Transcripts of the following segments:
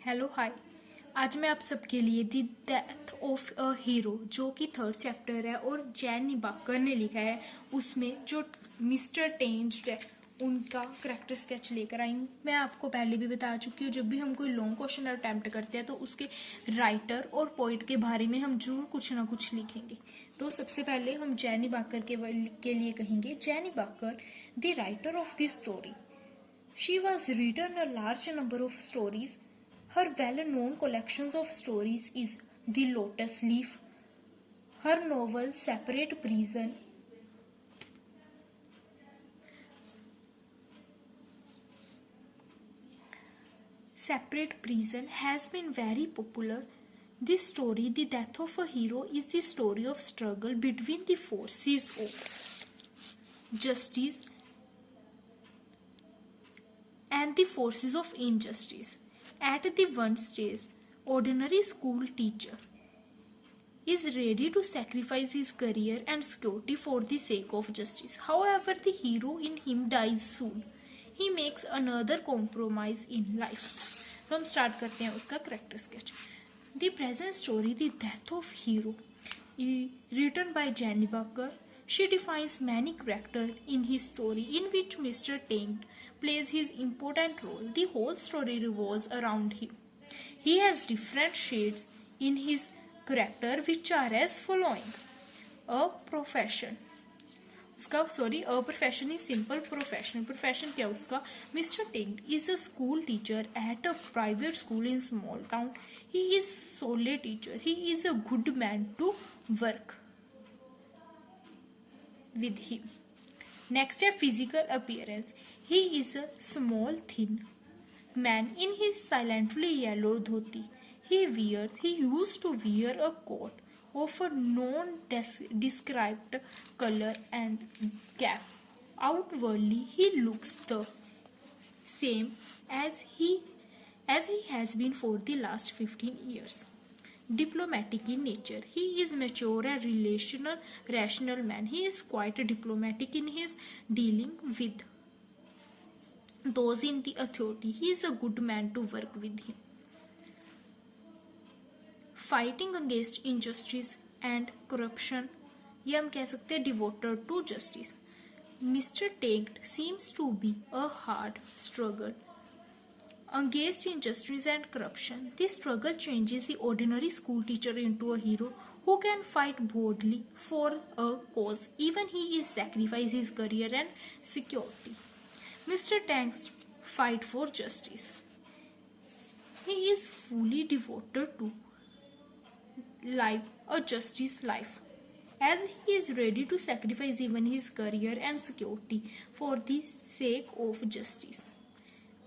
Hello hi. आज मैं आप सबके लिए the death of a hero जो कि थर्ड चैप्टर है और जैन निबाकर ने लिखा है, उसमें जो मिस्टर टेंज्ड है उनका करेक्टर स्केच लेकर आई हूँ। मैं आपको पहले भी बता चुकी हूँ, जब भी हम कोई लॉन्ग क्वेश्चन अटेम्प्ट करते हैं तो उसके राइटर और पोइट के बारे में हम जरूर कुछ ना कुछ लिखेंगे। तो सबसे पहले हम जैन निबाकर के लिए कहेंगे, Jain Nibakar the writer of the story. She was written a large number of stories. Her well-known collections of stories is The Lotus Leaf. Her novel Separate Prison has been very popular. This story, The Death of a Hero, is the story of struggle between the forces of justice and the forces of injustice. At the one stage, ordinary school teacher is ready to sacrifice his career and security for the sake of justice. However, the hero in him dies soon. He makes another compromise in life. तो हम start करते हैं उसका character sketch. The present story, The Death of Hero, is written by Jan Nibaker. She defines many characters in his story, in which Mr. Tank plays his important role. The whole story revolves around him. He has different shades in his character, which are as following: a profession, a profession is simple profession. Profession क्या उसका? Mr. Ting is a school teacher at a private school in small town. He is solely teacher. He is a good man to work with him. Next है physical appearance. He is a small thin man in his silently yellow dhoti. He used to wear a coat of a non-described color and cap. Outwardly, he looks the same as he has been for the last 15 years. Diplomatic in nature, he is mature and rational man. He is quite diplomatic in his dealing with those in the authority. He is a good man to work with him. Fighting against injustice and corruption, ये हम कह सकते हैं devoted to justice. Mr. Tate seems to be a hard struggle against injustice and corruption. This struggle changes the ordinary school teacher into a hero who can fight boldly for a cause, even he is sacrifice his career and security. Mr. Tank's fight for justice. He is fully devoted to a justice life, as he is ready to sacrifice even his career and security for the sake of justice.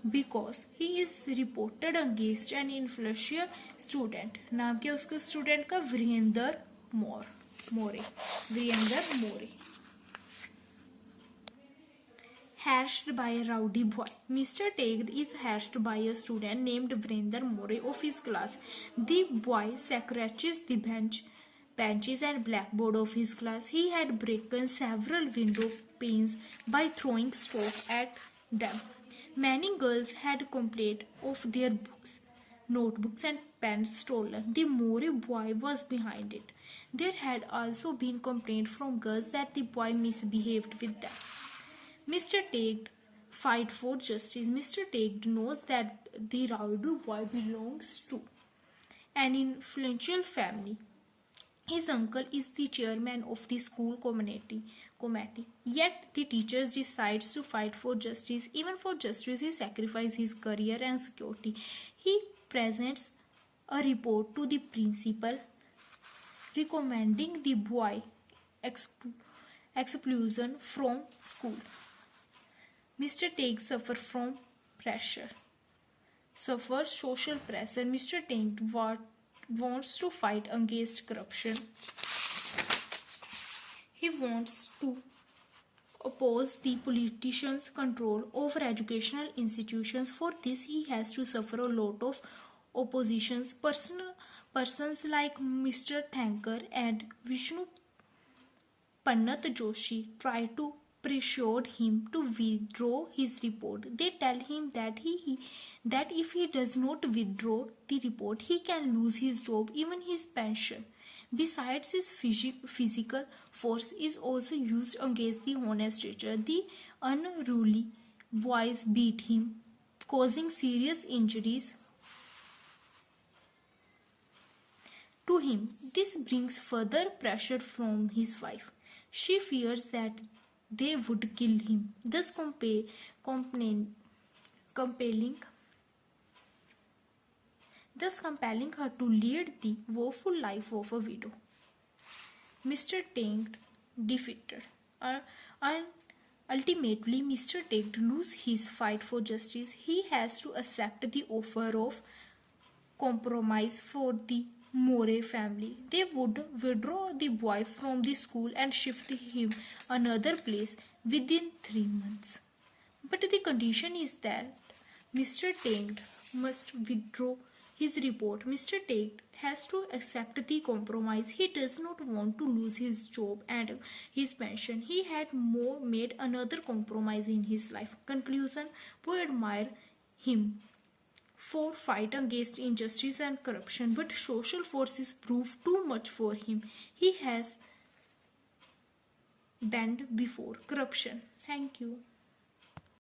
Because he is reported against an influential student. नाम क्या उसके student का? वीरेंद्र मोरे. Harassed by a rowdy boy. Mr. Tate is harassed by a student named Virender More of his class. The boy scratches the benches and blackboard of his class. He had broken several window panes by throwing stones at them. Many girls had complained of their books, notebooks and pens stolen. The More boy was behind it. There had also been complaints from girls that the boy misbehaved with them. Mr. Tate fight for justice. Mr. Tate knows that the rowdy boy belongs to an influential family. His uncle is the chairman of the school committee. Yet the teacher decides to fight for justice. Even for justice, he sacrifices his career and security. He presents a report to the principal recommending the boy expulsion from school. Mr. Tate suffers from social pressure. Mr. Tate wants to fight against corruption. He wants to oppose the politicians' control over educational institutions. For this, he has to suffer a lot of oppositions. Persons like Mr. Thankar and Vishnu Pannat Joshi try to pressured him to withdraw his report. They tell him that if he does not withdraw the report, he can lose his job, even his pension. Besides, his physical force is also used against the honest teacher. The unruly boys beat him, causing serious injuries to him. This brings further pressure from his wife. She fears that they would kill him, thus compelling compelling her to lead the woeful life of a widow. Mr. Tate defeated. And ultimately, Mr. Tate loses his fight for justice. He has to accept the offer of compromise for the Moray family. They would withdraw the boy from the school and shift him another place within 3 months. But the condition is that Mr. Tate must withdraw his report. Mr. Tate has to accept the compromise. He does not want to lose his job and his pension. He had made another compromise in his life. Conclusion: we admire him for fight against injustice and corruption, but social forces prove too much for him. He has bent before corruption. Thank you.